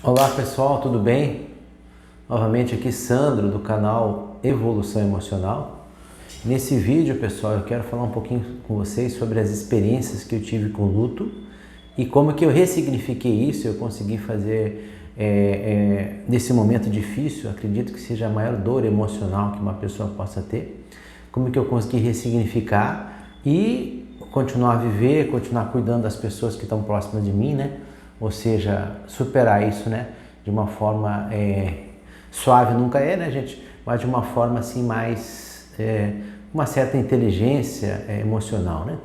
Olá pessoal, tudo bem? Novamente aqui Sandro do canal Evolução Emocional. Nesse vídeo, pessoal, eu quero falar um pouquinho com vocês sobre as experiências que eu tive com o luto e como que eu ressignifiquei isso. Eu consegui fazer nesse momento difícil, acredito que seja a maior dor emocional que uma pessoa possa ter, como que eu consegui ressignificar e continuar a viver, continuar cuidando das pessoas que estão próximas de mim, né? Ou seja, superar isso, né? De uma forma suave nunca é, né, gente? Mas de uma forma assim mais, uma certa inteligência emocional, né?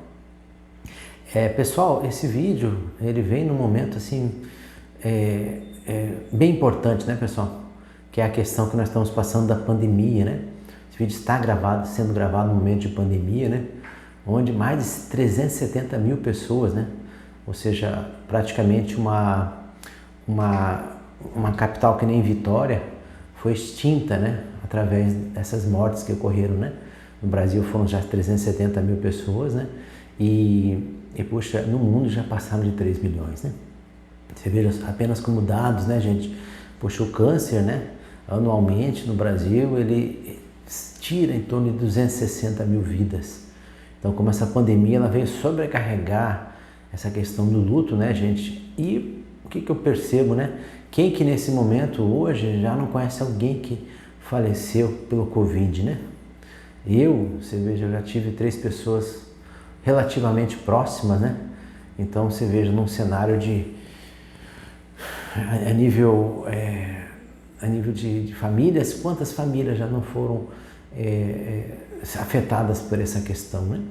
Pessoal, esse vídeo, ele vem num momento assim, bem importante, né, pessoal? Que é a questão que nós estamos passando da pandemia, né? Esse vídeo está sendo gravado no momento de pandemia, né? Onde mais de 370 mil pessoas, né? Ou seja, praticamente uma capital que nem Vitória foi extinta, né? Através dessas mortes que ocorreram, né? No Brasil foram já 370 mil pessoas, né? E puxa, no mundo já passaram de 3 milhões, né? Você veja apenas como dados, né, gente? Puxa, o câncer, né? Anualmente no Brasil ele tira em torno de 260 mil vidas. Então, como essa pandemia ela veio sobrecarregar essa questão do luto, né, gente? E o que eu percebo, né? Quem que nesse momento hoje já não conhece alguém que faleceu pelo Covid, né? Você veja, eu já tive 3 pessoas relativamente próximas, né? Então, você veja num cenário a nível de famílias, quantas famílias já não foram afetadas por essa questão, né?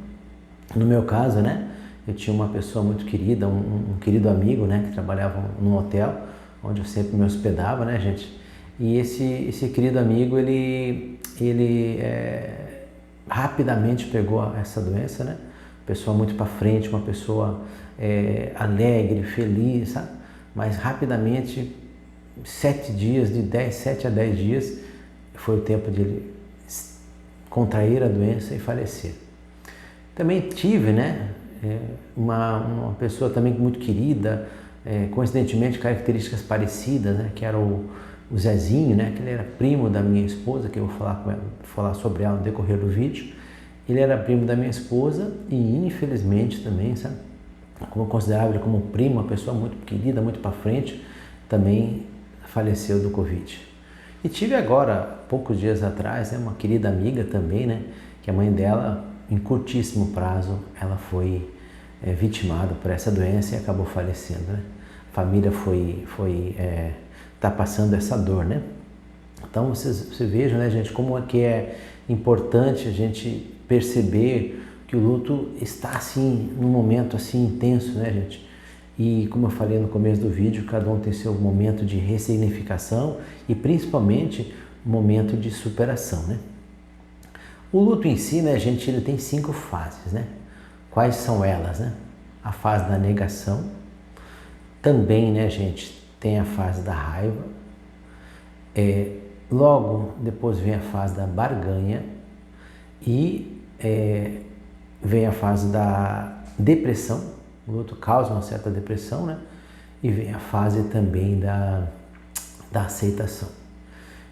No meu caso, né? Eu tinha uma pessoa muito querida, um querido amigo, né, que trabalhava num hotel, onde eu sempre me hospedava, né, gente? E esse querido amigo, ele rapidamente pegou essa doença, né? Pessoa muito para frente, uma pessoa alegre, feliz, sabe? Mas rapidamente, 7 a 10 dias, foi o tempo de ele contrair a doença e falecer. Também tive, né? Uma pessoa também muito querida, coincidentemente características parecidas, né? Que era o Zezinho, né? Que ele era primo da minha esposa, que eu vou falar sobre ela no decorrer do vídeo. Ele era primo da minha esposa e infelizmente também, sabe? Como eu considerava ele como primo, uma pessoa muito querida, muito para frente, também faleceu do Covid. E tive agora, poucos dias atrás, né, uma querida amiga também, né? Que a mãe dela, em curtíssimo prazo, ela foi vitimada por essa doença e acabou falecendo, né? A família tá passando essa dor, né? Então vocês vejam, né, gente, como é que é importante a gente perceber que o luto está assim num momento assim intenso, né, gente? E como eu falei no começo do vídeo, cada um tem seu momento de ressignificação e principalmente momento de superação, né? O luto em si, né, gente, ele tem 5 fases, né? Quais são elas, né? A fase da negação, também, né, gente, tem a fase da raiva, logo depois vem a fase da barganha e vem a fase da depressão. O luto causa uma certa depressão, né? E vem a fase também da aceitação.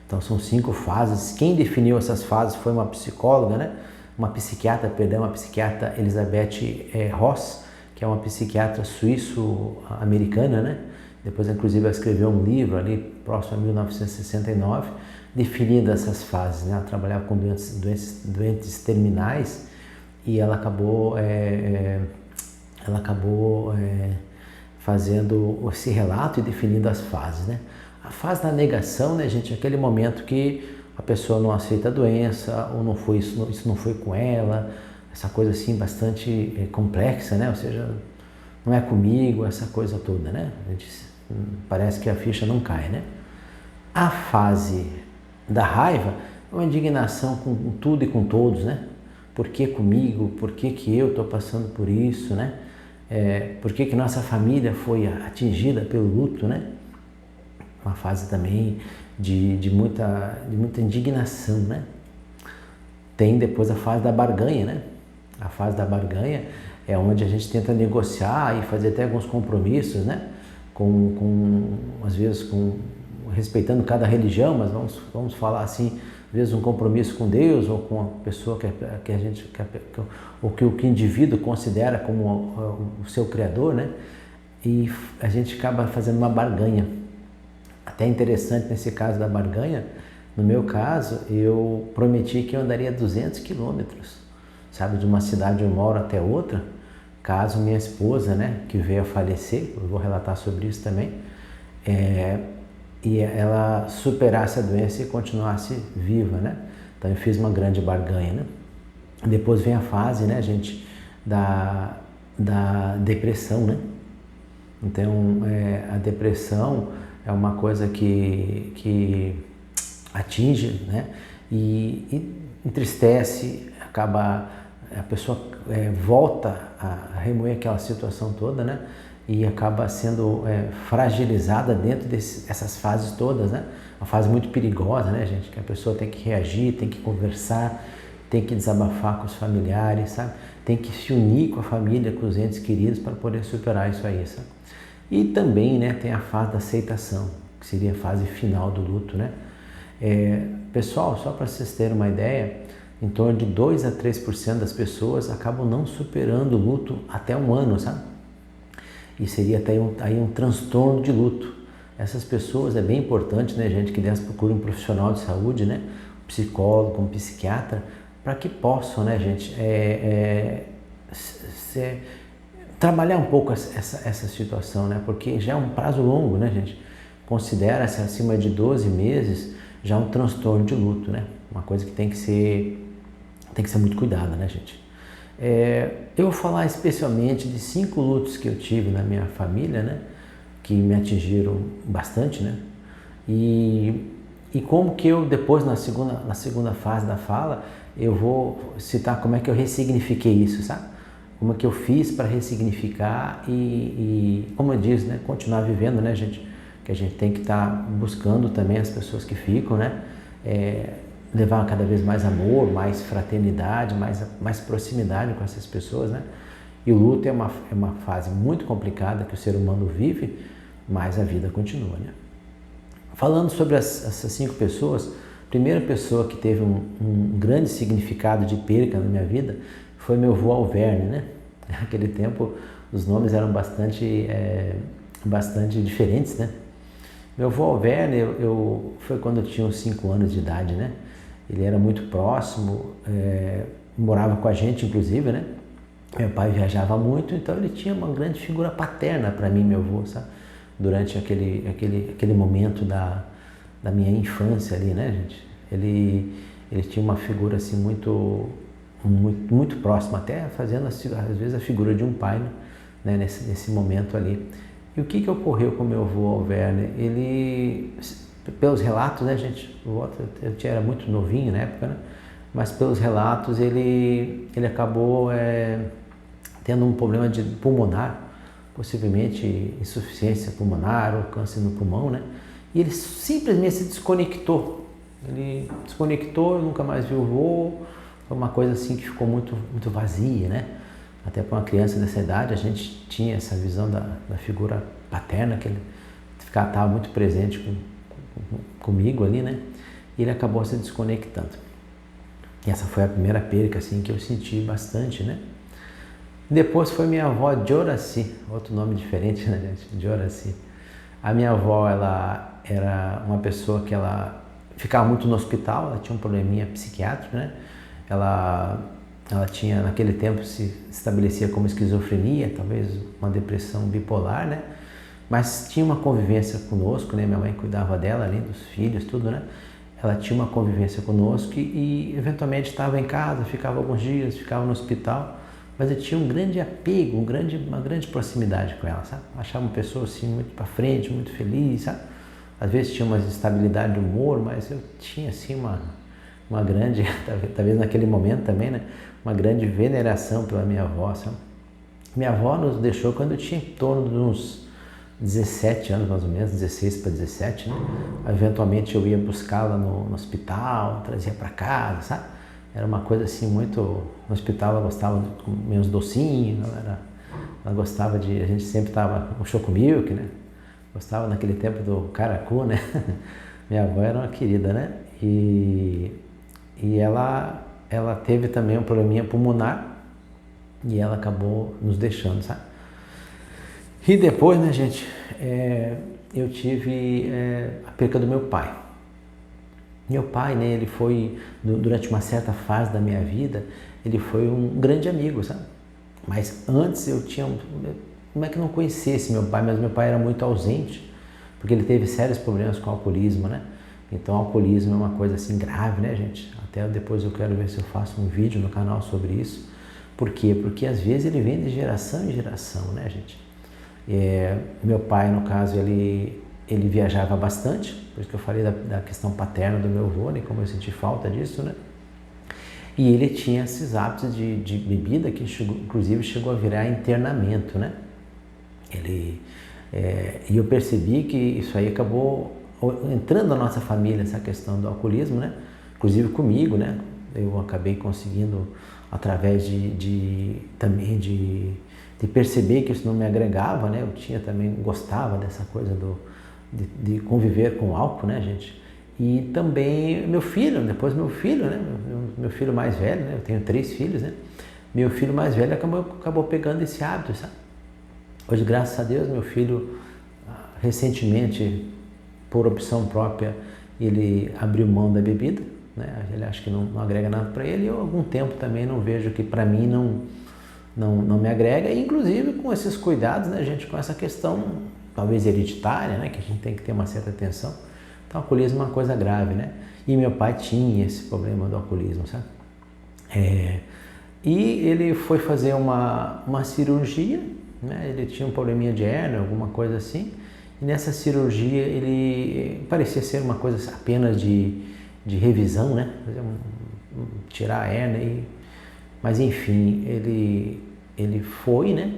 Então são 5 fases. Quem definiu essas fases foi uma psicóloga, né? Uma psiquiatra Elisabeth Ross, que é uma psiquiatra suíço-americana, né? Depois, inclusive, ela escreveu um livro ali, próximo a 1969, definindo essas fases, né? Ela trabalhava com doentes terminais e ela acabou fazendo esse relato e definindo as fases, né? A fase da negação, né, gente, é aquele momento que a pessoa não aceita a doença, ou não foi isso não foi com ela, essa coisa assim bastante complexa, né? Ou seja, não é comigo, essa coisa toda, né? A gente, parece que a ficha não cai, né? A fase da raiva é uma indignação com tudo e com todos, né? Por que comigo? Por que eu estou passando por isso, né? Por que nossa família foi atingida pelo luto, né? Uma fase também de muita indignação, né? Tem depois a fase da barganha, né? A fase da barganha é onde a gente tenta negociar e fazer até alguns compromissos, né? Com às vezes respeitando cada religião, mas vamos falar assim, às vezes um compromisso com Deus ou com a pessoa ou que o indivíduo considera como o seu criador, né? E a gente acaba fazendo uma barganha. Até interessante nesse caso da barganha, no meu caso, eu prometi que eu andaria 200 quilômetros, sabe, de uma cidade onde eu moro até outra, caso minha esposa, né, que veio a falecer, eu vou relatar sobre isso também, e ela superasse a doença e continuasse viva, né? Então eu fiz uma grande barganha, né? Depois vem a fase, né, gente, da depressão, né? Então a depressão é uma coisa que atinge, né? E entristece, a pessoa volta a remoer aquela situação toda, né? E acaba sendo fragilizada dentro dessas fases todas, né? Uma fase muito perigosa, né, gente? Que a pessoa tem que reagir, tem que conversar, tem que desabafar com os familiares, sabe? Tem que se unir com a família, com os entes queridos para poder superar isso aí, sabe? E também, né, tem a fase da aceitação, que seria a fase final do luto, né? Pessoal, só para vocês terem uma ideia, em torno de 2 a 3% das pessoas acabam não superando o luto até um ano, sabe? E seria até aí um transtorno de luto. Essas pessoas, é bem importante, né, gente, que elas procurem um profissional de saúde, né, um psicólogo, um psiquiatra, para que possam, né, gente, trabalhar um pouco essa situação, né, porque já é um prazo longo, né, gente. Considera-se acima de 12 meses já um transtorno de luto, né, uma coisa que tem que ser muito cuidada, né, gente. Eu vou falar especialmente de 5 lutos que eu tive na minha família, né, que me atingiram bastante, né, e como que eu depois na segunda fase da fala eu vou citar como é que eu ressignifiquei isso, sabe? Como é que eu fiz para ressignificar e como eu disse, né, continuar vivendo, né, gente, que a gente tem que estar buscando também as pessoas que ficam, né, levar cada vez mais amor, mais fraternidade, mais proximidade com essas pessoas, né? E o luto é uma fase muito complicada que o ser humano vive, mas a vida continua, né? Falando sobre essas 5 pessoas, a primeira pessoa que teve um grande significado de perca na minha vida foi meu avô Alverne, né? Naquele tempo os nomes eram bastante diferentes, né? Meu avô Alverne, foi quando eu tinha uns 5 anos de idade, né? Ele era muito próximo, morava com a gente, inclusive, né? Meu pai viajava muito, então ele tinha uma grande figura paterna para mim, meu avô, sabe? Durante aquele momento da minha infância ali, né, gente? Ele tinha uma figura assim muito próxima, até fazendo às vezes a figura de um pai, né, nesse momento ali. E o que ocorreu com meu avô Alverne? Ele, pelos relatos, né, gente, eu era muito novinho na época, né, mas pelos relatos ele acabou tendo um problema de pulmonar, possivelmente insuficiência pulmonar ou câncer no pulmão, né, e ele simplesmente se desconectou. Ele desconectou, nunca mais viu o vô. Foi uma coisa assim que ficou muito vazia, né? Até para uma criança dessa idade, a gente tinha essa visão da figura paterna, que ele estava muito presente comigo ali, né? E ele acabou se desconectando. E essa foi a primeira perca assim, que eu senti bastante, né? Depois foi minha avó Dioraci, outro nome diferente, né, gente? Dioraci. A minha avó, ela era uma pessoa que ela ficava muito no hospital, ela tinha um probleminha psiquiátrico, né? Ela tinha, naquele tempo, se estabelecia como esquizofrenia, talvez uma depressão bipolar, né? Mas tinha uma convivência conosco, né? Minha mãe cuidava dela, além dos filhos, tudo, né? Ela tinha uma convivência conosco e eventualmente estava em casa, ficava alguns dias, ficava no hospital, mas eu tinha um grande apego, uma grande proximidade com ela, sabe? Achava uma pessoa assim muito para frente, muito feliz, sabe? Às vezes tinha uma instabilidade de humor, mas eu tinha assim uma grande, talvez naquele momento também, né? Uma grande veneração pela minha avó, sabe? Minha avó nos deixou quando eu tinha em torno de uns 17 anos, mais ou menos, 16 para 17, né? Eventualmente eu ia buscá-la no hospital, trazia para casa, sabe? Era uma coisa assim muito... No hospital ela gostava de comer uns docinhos, ela gostava de... A gente sempre tava com chocomilk, né? Gostava naquele tempo do caracu, né? Minha avó era uma querida, né? E ela teve também um probleminha pulmonar e ela acabou nos deixando, sabe? E depois, né, gente, eu tive a perca do meu pai. Meu pai, né, ele foi, durante uma certa fase da minha vida, ele foi um grande amigo, sabe? Mas antes eu tinha, não é que eu não conhecesse meu pai, mas meu pai era muito ausente, porque ele teve sérios problemas com o alcoolismo, né? Então, o alcoolismo é uma coisa assim grave, né, gente? Até depois eu quero ver se eu faço um vídeo no canal sobre isso. Por quê? Porque às vezes ele vem de geração em geração, né, gente? Meu pai, no caso, ele viajava bastante, por isso que eu falei da questão paterna do meu avô, né, como eu senti falta disso, né? E ele tinha esses hábitos de bebida que inclusive chegou a virar internamento, né? E eu percebi que isso aí acabou entrando na nossa família, essa questão do alcoolismo, né? Inclusive comigo, né? Eu acabei conseguindo, através também de perceber que isso não me agregava, né? Eu também gostava dessa coisa de conviver com o álcool, né, gente? E também depois meu filho, né? Meu filho mais velho, né? Eu tenho 3 filhos, né? Meu filho mais velho acabou pegando esse hábito, sabe? Hoje, graças a Deus, meu filho, recentemente, por opção própria, ele abriu mão da bebida, né? Ele acha que não agrega nada para ele, e eu há algum tempo também não vejo que para mim não me agrega, e inclusive com esses cuidados, né, gente, com essa questão talvez hereditária, né, que a gente tem que ter uma certa atenção. Então, o alcoolismo é uma coisa grave, né? E meu pai tinha esse problema do alcoolismo, sabe? E ele foi fazer uma cirurgia, né? Ele tinha um probleminha de hérnia, alguma coisa assim, e nessa cirurgia ele parecia ser uma coisa apenas de revisão, né? Tirar a hérnia, mas enfim, ele foi, né?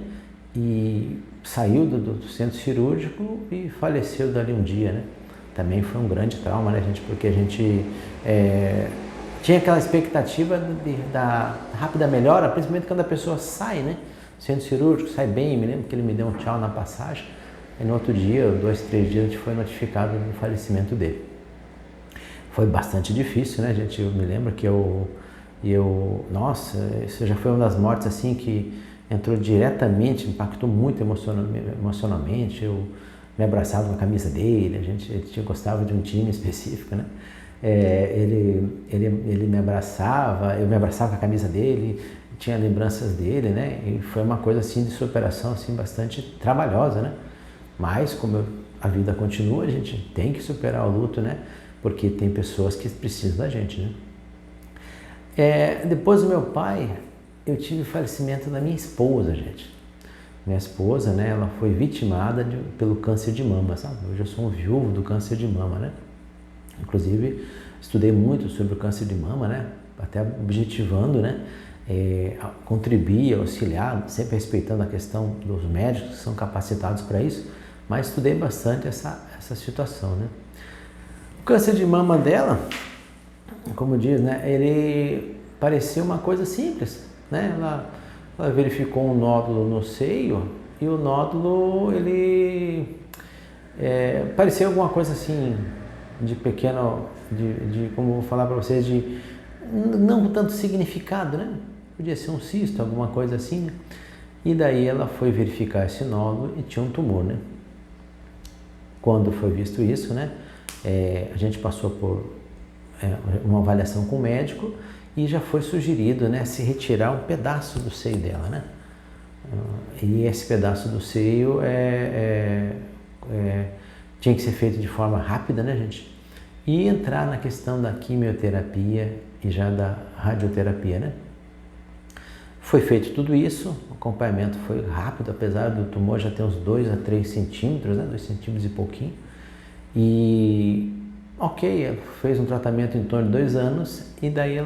E saiu do centro cirúrgico e faleceu dali um dia, né? Também foi um grande trauma, né, gente? Porque a gente tinha aquela expectativa da rápida melhora, principalmente quando a pessoa sai, né? Centro cirúrgico, sai bem. Me lembro que ele me deu um tchau na passagem. E no outro dia, 2, 3 dias, a gente foi notificado do falecimento dele. Foi bastante difícil, né, gente? Eu me lembro que nossa, isso já foi uma das mortes assim que entrou diretamente, impactou muito emocionalmente. Eu me abraçava com a camisa dele, ele gostava de um time específico, né? Ele me abraçava, eu me abraçava com a camisa dele, tinha lembranças dele, né? E foi uma coisa assim de superação assim bastante trabalhosa, né? Mas como a vida continua, a gente tem que superar o luto, né? Porque tem pessoas que precisam da gente, né? Depois do meu pai, eu tive o falecimento da minha esposa, gente. Minha esposa, né, ela foi vitimada pelo câncer de mama, sabe? Hoje eu sou um viúvo do câncer de mama, né? Inclusive, estudei muito sobre o câncer de mama, né? Até objetivando, né? Contribuir, auxiliar, sempre respeitando a questão dos médicos que são capacitados para isso, mas estudei bastante essa situação, né? O câncer de mama dela, como diz, né? Ele parecia uma coisa simples, né? Ela verificou um nódulo no seio e o nódulo, ele parecia alguma coisa assim de pequeno, como eu vou falar para vocês, de não tanto significado, né? Podia ser um cisto, alguma coisa assim, né? E daí ela foi verificar esse nódulo e tinha um tumor, né? Quando foi visto isso, né? A gente passou por uma avaliação com o médico e já foi sugerido, né, se retirar um pedaço do seio dela, né? E esse pedaço do seio tinha que ser feito de forma rápida, né, gente? E entrar na questão da quimioterapia e já da radioterapia, né? Foi feito tudo isso, o acompanhamento foi rápido, apesar do tumor já ter uns 2 a 3 centímetros, né? 2 centímetros e pouquinho. E ok, ela fez um tratamento em torno de 2 anos e daí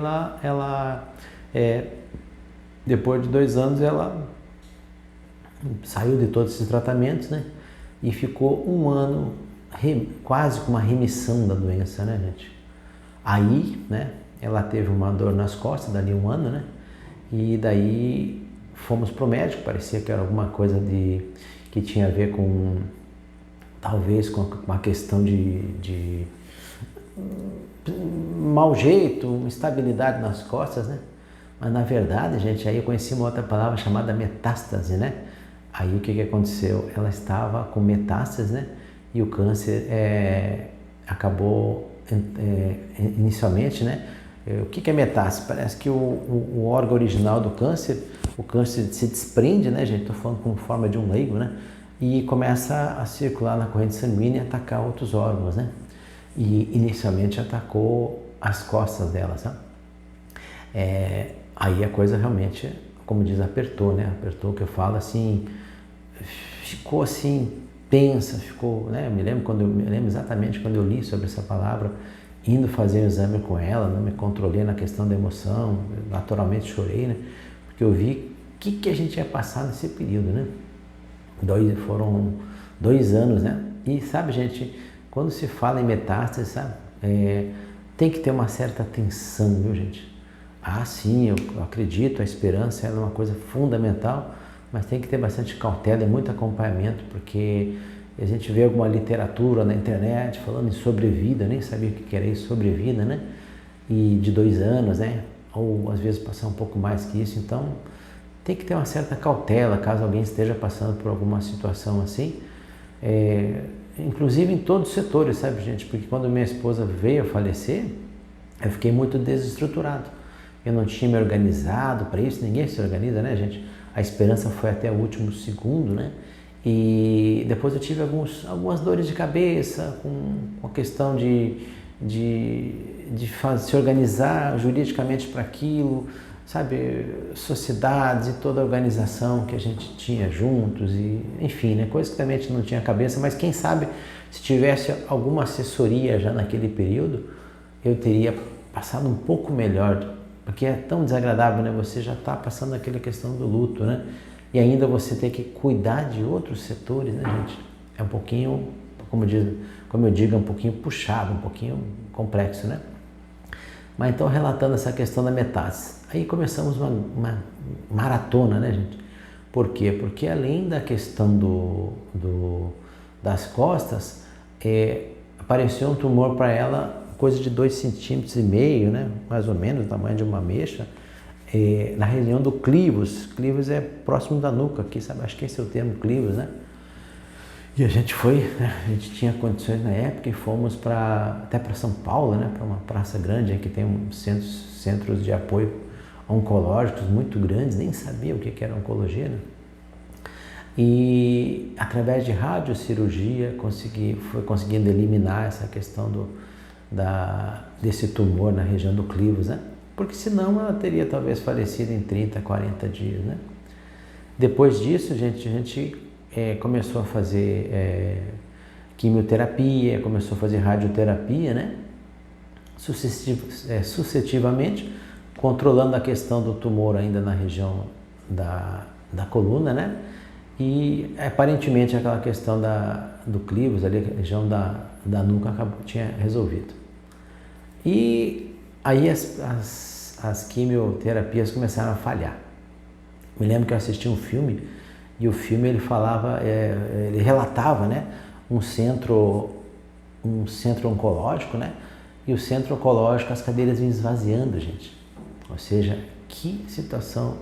depois de 2 anos ela saiu de todos esses tratamentos, né? E ficou 1 ano quase com uma remissão da doença, né, gente? Aí, né, ela teve uma dor nas costas, dali 1 ano, né? E daí fomos pro médico, parecia que era alguma coisa que tinha a ver com talvez com uma questão de mau jeito, instabilidade nas costas, né? Mas na verdade, gente, aí eu conheci uma outra palavra chamada metástase, né? Aí o que aconteceu? Ela estava com metástase, né? E o câncer acabou inicialmente, né? O que é metástase? Parece que o órgão original do câncer, o câncer se desprende, né, gente? Estou falando com forma de um leigo, né? E começa a circular na corrente sanguínea e atacar outros órgãos, né? E inicialmente atacou as costas dela, sabe? Aí a coisa realmente, como diz, apertou, né? Apertou, que eu falo assim, ficou assim, tensa, ficou, né? Eu me lembro exatamente quando eu li sobre essa palavra, indo fazer o exame com ela, não me controlei na questão da emoção, naturalmente chorei, né? Porque eu vi o que a gente ia passar nesse período, né? Foram 2 anos, né? E sabe, gente, quando se fala em metástase, sabe? Tem que ter uma certa atenção, viu, gente? Sim, eu acredito, a esperança é uma coisa fundamental, mas tem que ter bastante cautela e muito acompanhamento, porque a gente vê alguma literatura na internet falando em sobrevida, nem sabia o que era isso, sobrevida, né? E de 2 anos, né? Ou às vezes passar um pouco mais que isso, então tem que ter uma certa cautela caso alguém esteja passando por alguma situação assim, inclusive em todos os setores, sabe, gente? Porque quando minha esposa veio a falecer, eu fiquei muito desestruturado. Eu não tinha me organizado para isso, ninguém se organiza, né, gente? A esperança foi até o último segundo, né? E depois eu tive algumas dores de cabeça com a questão de se organizar juridicamente para aquilo, sabe? Sociedades e toda a organização que a gente tinha juntos, e enfim, né? Coisas que também a gente não tinha cabeça, mas quem sabe se tivesse alguma assessoria já naquele período, eu teria passado um pouco melhor, porque é tão desagradável, né? Você já está passando aquela questão do luto, né? E ainda você ter que cuidar de outros setores, né, gente? É um pouquinho, como eu digo, é um pouquinho puxado, um pouquinho complexo, né? Mas então, relatando essa questão da metástase, aí começamos uma maratona, né, gente? Por quê? Porque além da questão das costas, apareceu um tumor para ela, coisa de 2,5 centímetros, né? Mais ou menos, o tamanho de uma ameixa, na região do clivus. Clivus é próximo da nuca aqui, sabe? Acho que esse é o termo, clivus, né? E a gente foi, né? A gente tinha condições na época e fomos até para São Paulo, né? Para uma praça grande que tem centros de apoio oncológicos muito grandes, nem sabia o que era oncologia, né? E através de radiocirurgia foi conseguindo eliminar essa questão desse tumor na região do clivus, né? Porque senão ela teria talvez falecido em 30, 40 dias, né? Depois disso, a gente começou a fazer quimioterapia, começou a fazer radioterapia, né? Sucessivamente, controlando a questão do tumor ainda na região da coluna, né? E aparentemente aquela questão do clivus, ali, a região da nuca, tinha resolvido. E aí as quimioterapias começaram a falhar. Me lembro que eu assisti um filme, e o filme ele relatava, né, um centro oncológico, né? E o centro oncológico, as cadeiras vinham esvaziando, gente. Ou seja, que situação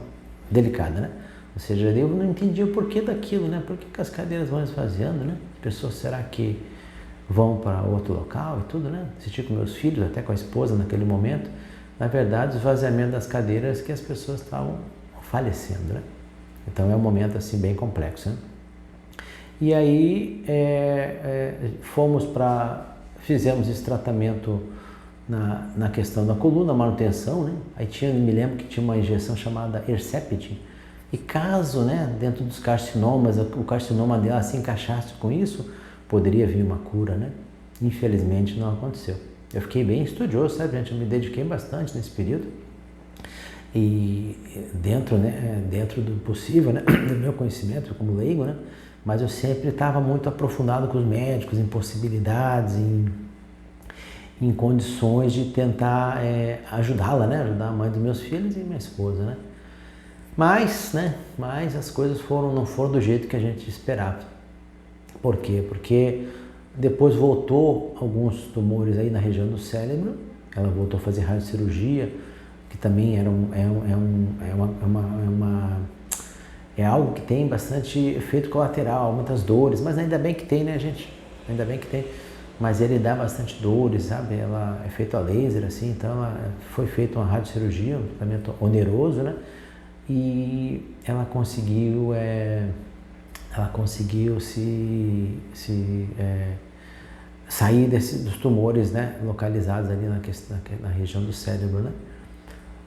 delicada, né? Ou seja, eu não entendi o porquê daquilo, né? Por que as cadeiras vão esvaziando, né? As pessoas, será que vão para outro local e tudo, né? Assisti com meus filhos, até com a esposa naquele momento. Na verdade, o esvaziamento das cadeiras, que as pessoas estavam falecendo, né? Então é um momento assim bem complexo, né? E aí fizemos esse tratamento na questão da coluna, manutenção, né? Aí me lembro que tinha uma injeção chamada Herceptin, e caso, né, dentro dos carcinomas, o carcinoma dela se encaixasse com isso, poderia vir uma cura, né? Infelizmente não aconteceu. Eu fiquei bem estudioso, sabe, gente? Eu me dediquei bastante nesse período, e dentro do possível, né, do meu conhecimento como leigo, né? Mas eu sempre estava muito aprofundado com os médicos, em possibilidades, em condições de tentar ajudá-la, né? Ajudar a mãe dos meus filhos e minha esposa, né? Mas as coisas não foram do jeito que a gente esperava. Por quê? Porque depois voltou alguns tumores aí na região do cérebro, ela voltou a fazer radiocirurgia, que também é algo que tem bastante efeito colateral, muitas dores, mas ainda bem que tem, né, gente? Ainda bem que tem. Mas ele dá bastante dores, sabe? Ela é feito a laser, assim, então foi feita uma radiocirurgia, um tratamento oneroso, né? E ela conseguiu sair dos tumores, né, localizados ali na região do cérebro, né?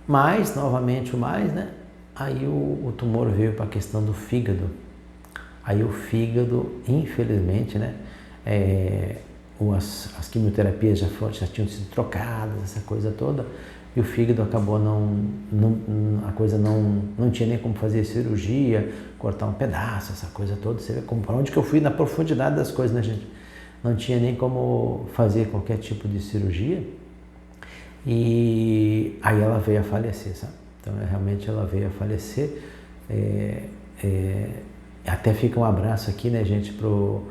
Mas, novamente, né? Aí o tumor veio para a questão do fígado. Aí o fígado, infelizmente, né? As quimioterapias já tinham sido trocadas, essa coisa toda, e o fígado acabou a coisa não tinha nem como fazer cirurgia, cortar um pedaço, essa coisa toda. Você vê para onde que eu fui na profundidade das coisas, né, gente? Não tinha nem como fazer qualquer tipo de cirurgia, e aí ela veio a falecer, sabe? Então, realmente ela veio a falecer. Até fica um abraço aqui, né, gente, pro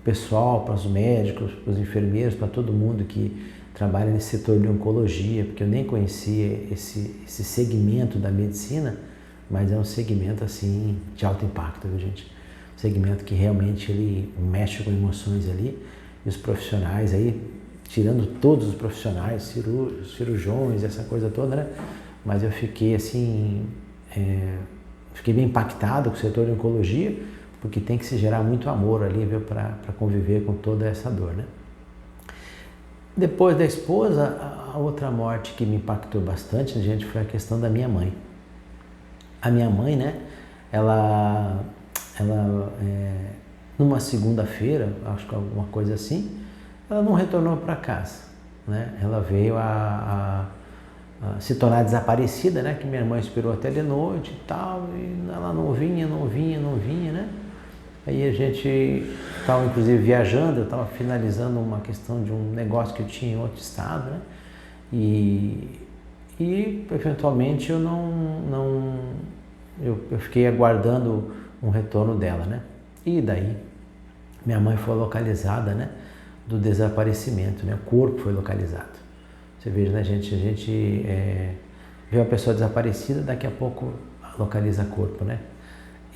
pessoal, para os médicos, para os enfermeiros, para todo mundo que trabalha nesse setor de oncologia, porque eu nem conhecia esse segmento da medicina, mas é um segmento assim de alto impacto, viu, gente? Um segmento que realmente ele mexe com emoções ali, e os profissionais aí, tirando todos os profissionais, cirurgiões, essa coisa toda, né? Mas eu fiquei assim, fiquei bem impactado com o setor de oncologia, porque tem que se gerar muito amor ali, viu, para conviver com toda essa dor, né? Depois da esposa, a outra morte que me impactou bastante, gente, foi a questão da minha mãe. A minha mãe, né, ela numa segunda-feira, acho que alguma coisa assim, ela não retornou para casa, né? Ela veio a se tornar desaparecida, né? Que minha irmã esperou até de noite e tal, e ela não vinha, né? Aí a gente estava inclusive viajando, eu estava finalizando uma questão de um negócio que eu tinha em outro estado, né? E eventualmente eu fiquei aguardando um retorno dela, né? E daí minha mãe foi localizada, né? Do desaparecimento, né? O corpo foi localizado. Você veja, né, gente? A gente vê uma pessoa desaparecida, daqui a pouco localiza corpo, né?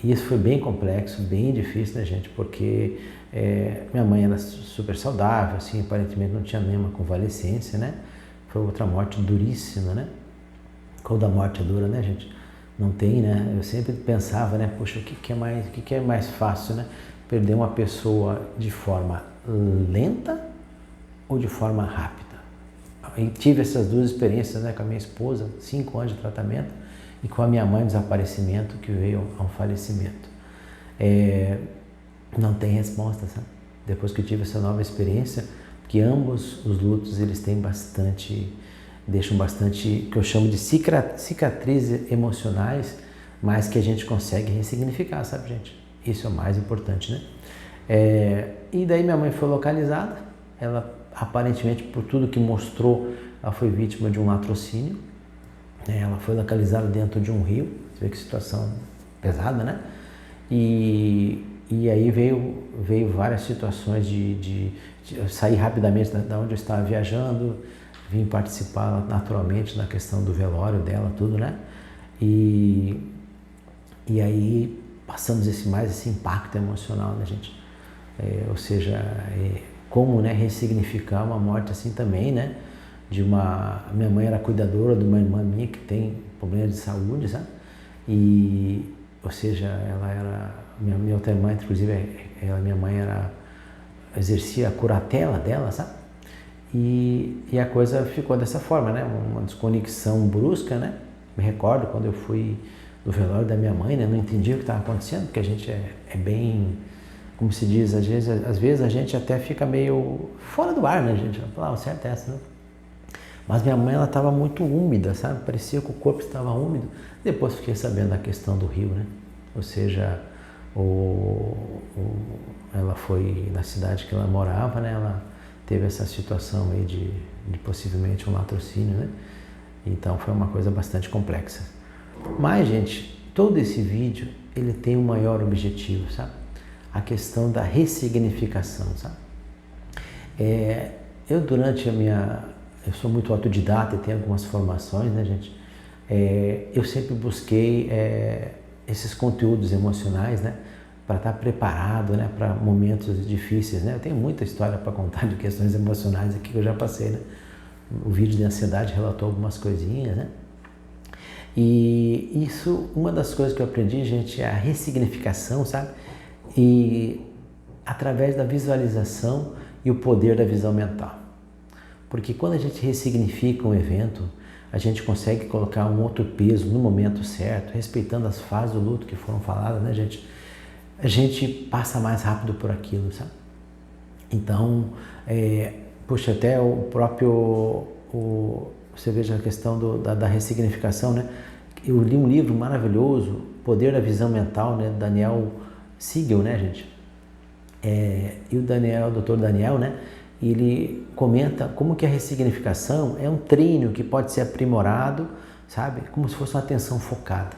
E isso foi bem complexo, bem difícil, né, gente? Porque minha mãe era super saudável, assim, aparentemente não tinha nenhuma convalescência, né? Foi outra morte duríssima, né? Quando a morte é dura, né, gente? Não tem, né? Eu sempre pensava, né? Poxa, o que é mais fácil, né? Perder uma pessoa de forma lenta ou de forma rápida? E tive essas duas experiências, né, com a minha esposa, 5 anos de tratamento, e com a minha mãe, desaparecimento, que veio a um falecimento. Não tem resposta, sabe? Depois que eu tive essa nova experiência, que ambos os lutos, eles têm deixam bastante, que eu chamo de cicatrizes emocionais, mas que a gente consegue ressignificar, sabe, gente? Isso é o mais importante, né? E daí minha mãe foi localizada, ela aparentemente, por tudo que mostrou, ela foi vítima de um latrocínio, né? Ela foi localizada dentro de um rio, você vê que situação pesada, né? E aí veio várias situações de sair rapidamente da onde eu estava viajando, vim participar naturalmente na questão do velório dela, tudo, né? E aí passamos esse impacto emocional, né, gente? Ou seja, como, né, ressignificar uma morte assim também, né? Minha mãe era cuidadora de uma irmã minha que tem problema de saúde, sabe? Ou seja, ela era, minha outra irmã, inclusive, minha mãe exercia a curatela dela, sabe? E a coisa ficou dessa forma, né? Uma desconexão brusca, né? Me recordo quando eu fui no velório da minha mãe, né? Não entendia o que estava acontecendo, porque a gente é bem, como se diz, às vezes a gente até fica meio fora do ar, né, gente? O certo é essa, né? Mas minha mãe, ela estava muito úmida, sabe? Parecia que o corpo estava úmido. Depois fiquei sabendo da questão do rio, né? Ou seja, ela foi na cidade que ela morava, né? Ela teve essa situação aí de possivelmente um latrocínio, né? Então foi uma coisa bastante complexa. Mas, gente, todo esse vídeo, ele tem um maior objetivo, sabe? a questão da ressignificação, sabe? Eu durante eu sou muito autodidata e tenho algumas formações, né, gente? Eu sempre busquei esses conteúdos emocionais, né, para estar preparado, né, para momentos difíceis, né? Eu tenho muita história para contar de questões emocionais aqui que eu já passei, né? O vídeo de ansiedade relatou algumas coisinhas, né? E isso, uma das coisas que eu aprendi, gente, é a ressignificação, sabe? E através da visualização e o poder da visão mental. Porque quando a gente ressignifica um evento, a gente consegue colocar um outro peso no momento certo, respeitando as fases do luto que foram faladas, né, gente? A gente passa mais rápido por aquilo, sabe? Então, puxa, até o próprio, você veja a questão da ressignificação, né? Eu li um livro maravilhoso, Poder da Visão Mental, né? Daniel Siegel, né, gente? E o Dr. Daniel, né? Ele comenta como que a ressignificação é um treino que pode ser aprimorado, sabe? Como se fosse uma atenção focada.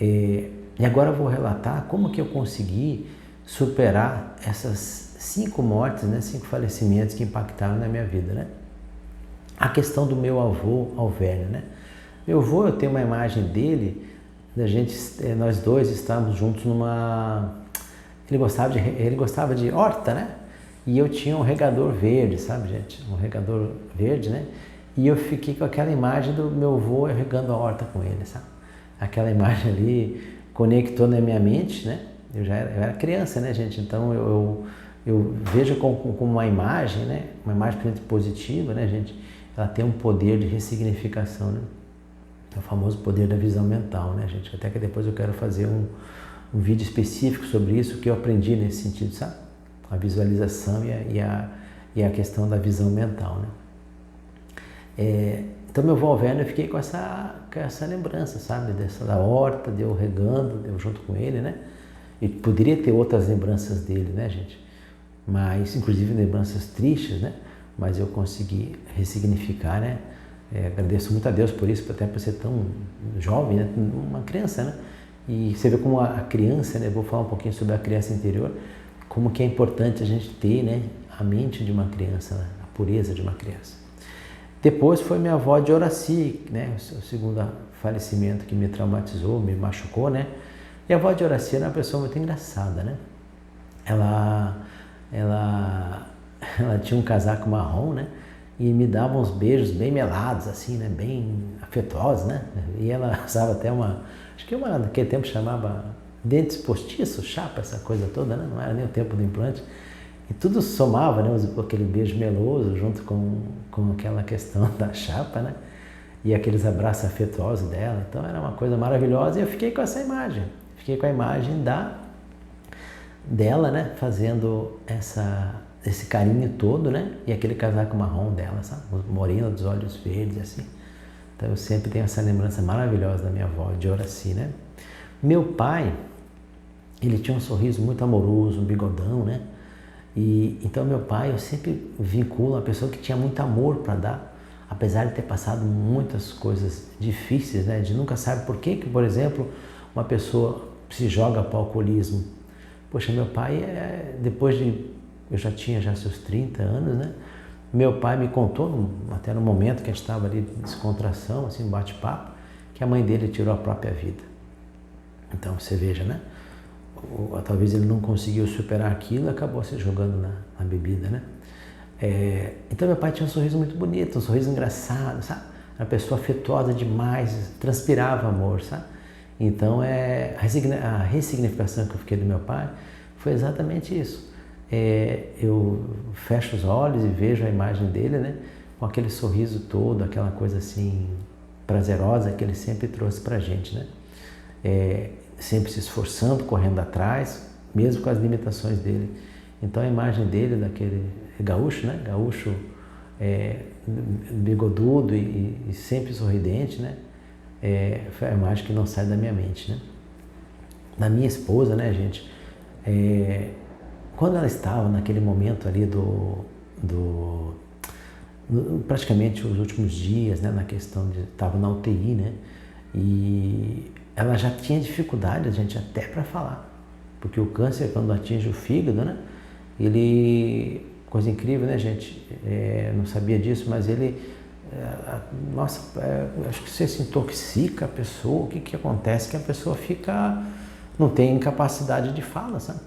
E agora eu vou relatar como que eu consegui superar essas 5 mortes, né? 5 falecimentos que impactaram na minha vida, né? A questão do meu avô, Alvérnio, né? Meu avô, eu tenho uma imagem dele, nós dois estávamos juntos ele gostava de horta, né? E eu tinha um regador verde, sabe, gente? Um regador verde, né? E eu fiquei com aquela imagem do meu avô regando a horta com ele, sabe? Aquela imagem ali conectou na minha mente, né? Eu era criança, né, gente? Então eu vejo como uma imagem, né? Uma imagem positiva, né, gente? Ela tem um poder de ressignificação, né? É o famoso poder da visão mental, né, gente? Até que depois eu quero fazer um vídeo específico sobre isso, que eu aprendi nesse sentido, sabe? A visualização e a questão da visão mental, né? Então, meu avô Alvérnio, eu fiquei com essa lembrança, sabe? Da horta, de eu regando, de eu junto com ele, né? E poderia ter outras lembranças dele, né, gente? Mas, inclusive, lembranças tristes, né? Mas eu consegui ressignificar, né? Agradeço muito a Deus por isso, até por ser tão jovem, né? Uma criança, né? E você vê como a criança, né? Eu vou falar um pouquinho sobre a criança interior, como que é importante a gente ter, né? A mente de uma criança, né? A pureza de uma criança. Depois foi minha avó de Horaci, né? O segundo falecimento que me traumatizou, me machucou, né? E a avó de Horaci era uma pessoa muito engraçada, né? Ela tinha um casaco marrom, né? E me dava uns beijos bem melados, assim, né? Bem afetuosos, né? E ela usava até acho que naquele tempo chamava dentes postiços, chapa, essa coisa toda, né? Não era nem o tempo do implante. E tudo somava, né? Aquele beijo meloso junto com aquela questão da chapa, né? E aqueles abraços afetuosos dela. Então era uma coisa maravilhosa e eu fiquei com essa imagem. Fiquei com a imagem dela, né? Fazendo esse carinho todo, né? E aquele casaco marrom dela, sabe? Morena, dos olhos verdes, assim. Então eu sempre tenho essa lembrança maravilhosa da minha avó, de Horaci, né? Meu pai, ele tinha um sorriso muito amoroso, um bigodão, né? E então meu pai, eu sempre vinculo uma pessoa que tinha muito amor para dar, apesar de ter passado muitas coisas difíceis, né? De nunca sabe por que, por exemplo, uma pessoa se joga para o alcoolismo. Poxa, meu pai, eu já tinha seus 30 anos, né? Meu pai me contou, até no momento que a gente estava ali de descontração, assim, bate-papo, que a mãe dele tirou a própria vida. Então você veja, né? Talvez ele não conseguiu superar aquilo e acabou se jogando na bebida, né? Então meu pai tinha um sorriso muito bonito, um sorriso engraçado, sabe? Uma pessoa afetuosa demais, transpirava amor, sabe? Então a ressignificação que eu fiquei do meu pai foi exatamente isso. Eu fecho os olhos e vejo a imagem dele, né? Com aquele sorriso todo, aquela coisa assim prazerosa que ele sempre trouxe pra gente, né? Sempre se esforçando, correndo atrás, mesmo com as limitações dele. Então a imagem dele, daquele gaúcho, né? Gaúcho bigodudo e sempre sorridente, né? Foi a imagem que não sai da minha mente, né? Da minha esposa, né, gente? Quando ela estava naquele momento ali praticamente os últimos dias, né, na questão de estava na UTI, né? E ela já tinha dificuldade, a gente, até para falar. Porque o câncer, quando atinge o fígado, né? Ele, coisa incrível, né, gente? Não sabia disso, mas ele, acho que você se intoxica a pessoa. O que acontece? Que a pessoa não tem capacidade de fala, sabe?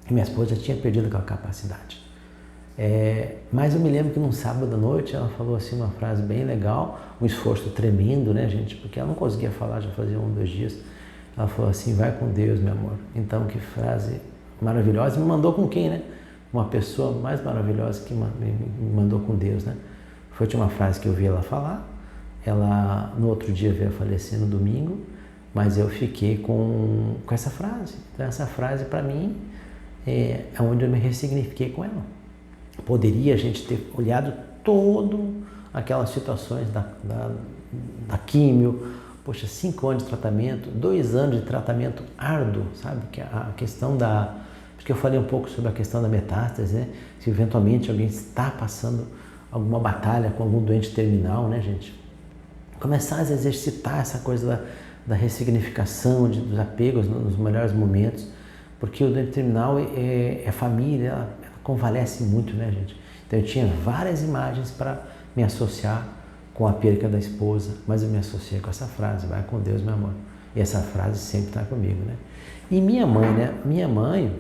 E minha esposa já tinha perdido aquela capacidade. Mas eu me lembro que num sábado à noite ela falou assim uma frase bem legal, um esforço tremendo, né, gente? Porque ela não conseguia falar, já fazia 2 dias. Ela falou assim: vai com Deus, meu amor. Então, que frase maravilhosa. Me mandou com quem, né? Uma pessoa mais maravilhosa que me mandou com Deus, né? Foi a última frase que eu vi ela falar. Ela, no outro dia, veio a falecer no domingo, mas eu fiquei com essa frase. Então, essa frase, para mim, é onde eu me ressignifiquei com ela. Poderia a gente ter olhado todo aquelas situações da químio, poxa, 5 anos de tratamento, 2 anos de tratamento árduo, sabe? Que a questão porque eu falei um pouco sobre a questão da metástase, né? Se eventualmente alguém está passando alguma batalha com algum doente terminal, né, gente? Começar a exercitar essa coisa da ressignificação, dos apegos nos melhores momentos, porque o doente terminal é família, ela convalesce muito, né, gente? Então eu tinha várias imagens para me associar com a perca da esposa, mas eu me associei com essa frase: vai com Deus, meu amor. E essa frase sempre está comigo, né? E minha mãe, né? Minha mãe,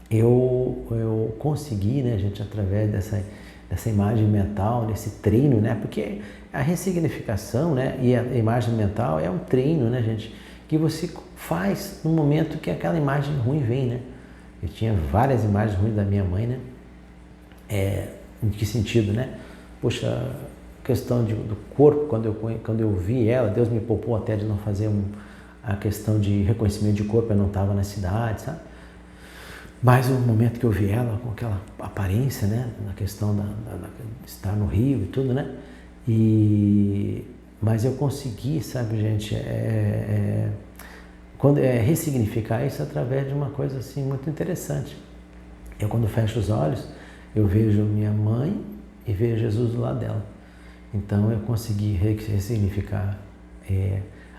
eu consegui, né, gente, através dessa imagem mental, desse treino, né? Porque a ressignificação, né, e a imagem mental é um treino, né, gente, que você faz no momento que aquela imagem ruim vem, né? Eu tinha várias imagens ruins da minha mãe, né? Em que sentido, né? Poxa, questão do corpo, quando eu vi ela, Deus me poupou até de não fazer a questão de reconhecimento de corpo, eu não estava na cidade, sabe? Mas o momento que eu vi ela com aquela aparência, né? Na questão de estar no Rio e tudo, né? Mas eu consegui, sabe, gente, ressignificar isso através de uma coisa assim muito interessante. Eu, quando fecho os olhos, eu vejo minha mãe e vejo Jesus do lado dela. Então eu consegui ressignificar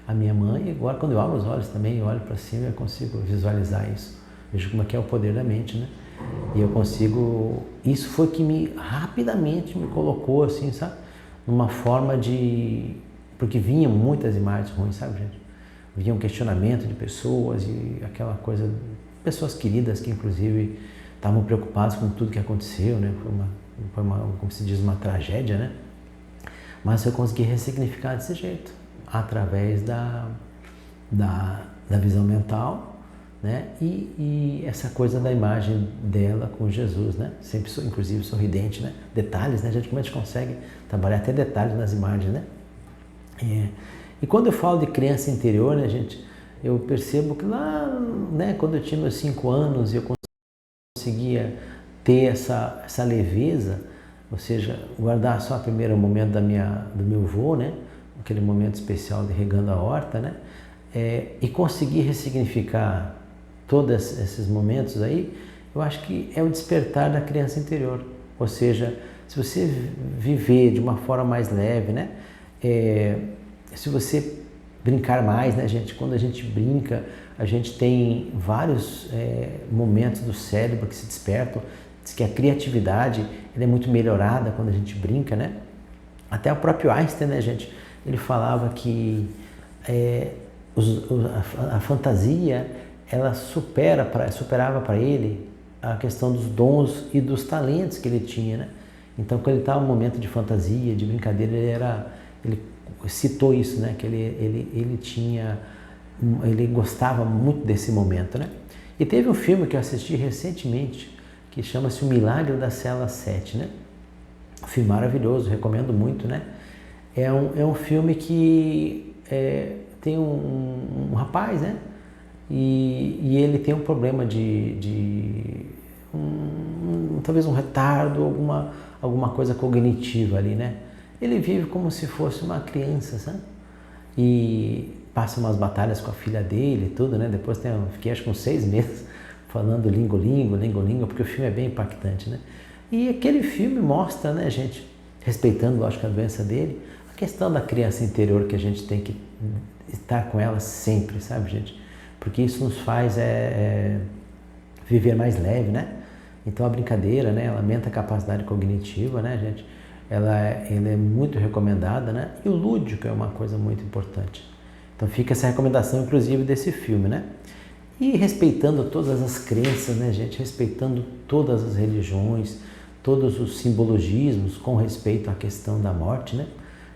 a minha mãe, e agora quando eu abro os olhos também, eu olho para cima e eu consigo visualizar isso. Vejo como é que é o poder da mente, né? E eu consigo... Isso foi que rapidamente me colocou assim, sabe? Numa forma de... Porque vinham muitas imagens ruins, sabe, gente? Vinha um questionamento de pessoas e aquela coisa... Pessoas queridas que, inclusive, estavam preocupadas com tudo que aconteceu, né? Foi uma, como se diz, uma tragédia, né? Mas eu consegui ressignificar desse jeito, através da visão mental, né? E essa coisa da imagem dela com Jesus, né? Sempre, inclusive, sorridente, né? Detalhes, né, gente? Como a gente consegue trabalhar até detalhes nas imagens, né? E quando eu falo de criança interior, né, gente? Eu percebo que lá, né, quando eu tinha meus 5 anos, eu conseguia ter essa leveza, ou seja, guardar só o primeiro momento do meu avô, né? Aquele momento especial de regando a horta, né? E conseguir ressignificar todos esses momentos aí, eu acho que é o despertar da criança interior. Ou seja, se você viver de uma forma mais leve, né? Se você brincar mais, né, gente? Quando a gente brinca, a gente tem vários momentos do cérebro que se despertam. Diz que a criatividade ela é muito melhorada quando a gente brinca, né? Até o próprio Einstein, né, gente? Ele falava que a fantasia ela superava para ele a questão dos dons e dos talentos que ele tinha, né? Então, quando ele estava num momento de fantasia, de brincadeira, ele citou isso, né? Que ele gostava muito desse momento, né? E teve um filme que eu assisti recentemente que chama-se O Milagre da Cela 7, né? Um filme maravilhoso, recomendo muito, né? É um filme que tem um rapaz, né? E ele tem um problema talvez um retardo, alguma coisa cognitiva ali, né? Ele vive como se fosse uma criança, sabe? E passa umas batalhas com a filha dele e tudo, né? Depois fiquei acho que uns 6 meses falando lingo, porque o filme é bem impactante, né? E aquele filme mostra, né, gente, respeitando, lógico, a doença dele, a questão da criança interior que a gente tem que estar com ela sempre, sabe, gente? porque isso nos faz viver mais leve, né? Então a brincadeira, né, ela aumenta a capacidade cognitiva, né, gente? Ela é muito recomendada, né? E o lúdico é uma coisa muito importante. Então fica essa recomendação, inclusive, desse filme, né? E respeitando todas as crenças, né, gente? Respeitando todas as religiões, todos os simbologismos com respeito à questão da morte, né?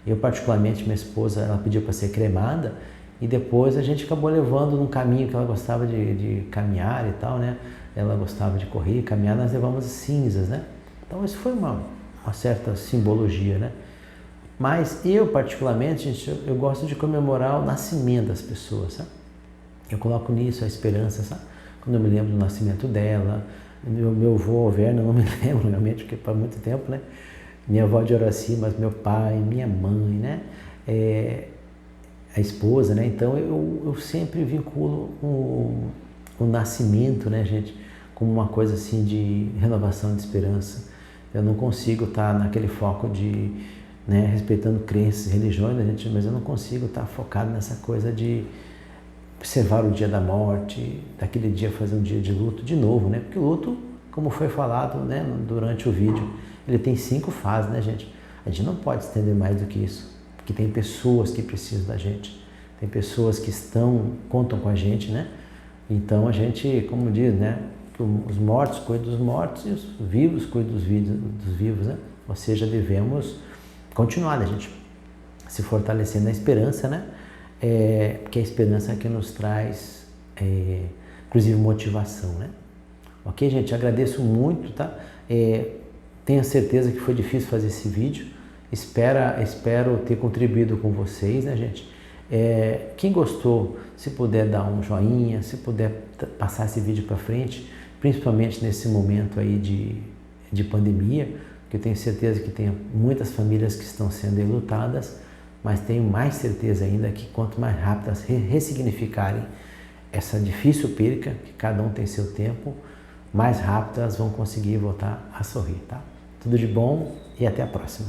Eu, particularmente, minha esposa, ela pediu para ser cremada e depois a gente acabou levando num caminho que ela gostava de caminhar e tal, né? Ela gostava de correr, caminhar, nós levamos cinzas, né? Então isso foi uma certa simbologia, né? Mas eu, particularmente, gente, eu gosto de comemorar o nascimento das pessoas, sabe? Eu coloco nisso a esperança, sabe? Quando eu me lembro do nascimento dela, meu avô Werner, não me lembro realmente, porque faz muito tempo, né? Minha avó de Horaci, mas meu pai, minha mãe, né? A esposa, né? Então eu sempre vinculo o nascimento, né, gente, como uma coisa assim de renovação de esperança. Eu não consigo estar naquele foco de, né, respeitando crenças, religiões, né, gente, mas eu não consigo estar focado nessa coisa de observar o dia da morte, daquele dia fazer um dia de luto de novo, né? Porque o luto, como foi falado, né, durante o vídeo, ele tem 5 fases, né, gente? A gente não pode estender mais do que isso, porque tem pessoas que precisam da gente, tem pessoas que contam com a gente, né? Então a gente, como diz, né, os mortos cuidam dos mortos e os vivos cuidam dos vivos, né? Ou seja, devemos continuar, né, gente? Se fortalecendo na esperança, né? Porque a esperança é que nos traz, inclusive, motivação, né? Ok, gente? Agradeço muito, tá? Tenho certeza que foi difícil fazer esse vídeo. Espero ter contribuído com vocês, né, gente? Quem gostou, se puder dar um joinha, se puder passar esse vídeo para frente, principalmente nesse momento aí de pandemia, que eu tenho certeza que tem muitas famílias que estão sendo enlutadas, mas tenho mais certeza ainda que quanto mais rápido elas ressignificarem essa difícil perca, que cada um tem seu tempo, mais rápido elas vão conseguir voltar a sorrir, tá? Tudo de bom e até a próxima.